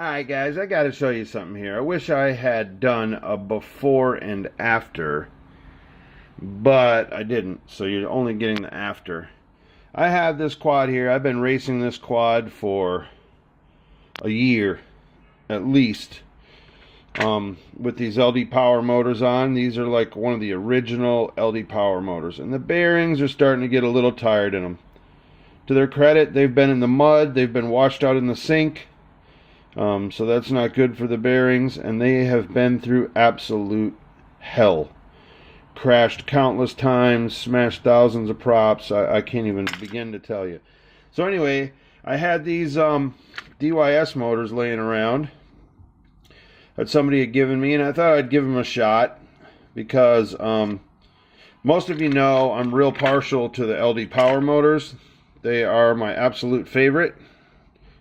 Alright guys, I gotta show you something here. I wish I had done a before and after, but I didn't, so you're only getting the after. I have this quad here. I've been racing this quad for a year at least, with these LD Power motors on. These are like one of the original LD Power motors, and the bearings are starting to get a little tired in them. To their credit, they've been in the mud, they've been washed out in the sink. So that's not good for the bearings, and they have been through absolute hell. Crashed countless times, smashed thousands of props. I can't even begin to tell you. So anyway, I had these DYS motors laying around that somebody had given me, and I thought I'd give them a shot because most of you know I'm real partial to the LD Power motors. They are my absolute favorite,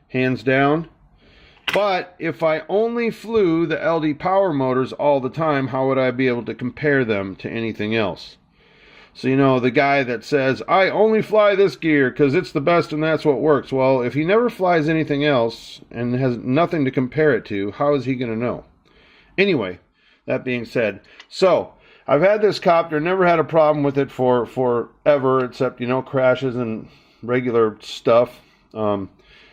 hands down. But if I only flew the LD Power motors all the time, how would I be able to compare them to anything else? So, you know, the guy that says, I only fly this gear because it's the best and that's what works. Well, if he never flies anything else and has nothing to compare it to, how is he going to know? Anyway, that being said, so I've had this copter, never had a problem with it for forever, except, you know, crashes and regular stuff.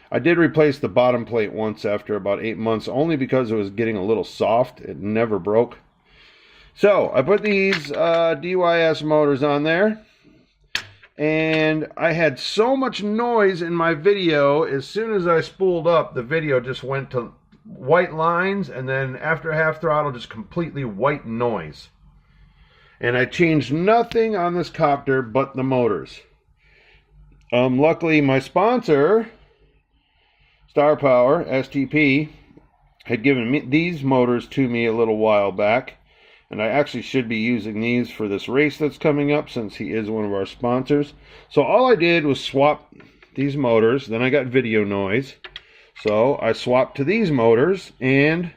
I did replace the bottom plate once after about 8 months, only because it was getting a little soft. It never broke. So I put these DYS motors on there, and I had so much noise in my video. As soon as I spooled up, the video just went to white lines, and then after half throttle, just completely white noise. And I changed nothing on this copter but the motors. Luckily, my sponsor, Star Power, STP, had given me these motors to me a little while back, and I actually should be using these for this race that's coming up since he is one of our sponsors. So all I did was swap these motors. Then I got video noise, so I swapped to these motors, and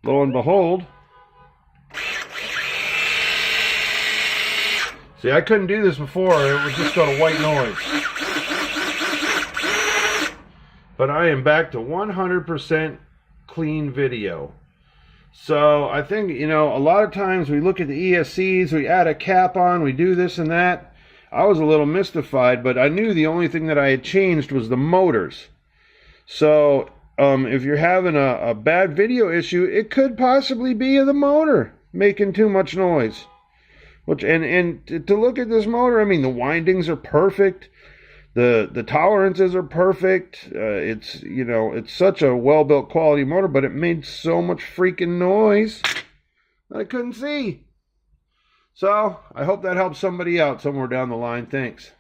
lo and behold, see, I couldn't do this before. It would just go to white noise. But I am back to 100% clean video. So I think, you know, a lot of times we look at the ESCs, we add a cap on, we do this and that. I was a little mystified, but I knew the only thing that I had changed was the motors. So if you're having a bad video issue, it could possibly be the motor making too much noise. Which and to look at this motor, I mean, the windings are perfect. The tolerances are perfect. It's, you know, it's such a well-built quality motor, but it made so much freaking noise that I couldn't see. So I hope that helps somebody out somewhere down the line. Thanks.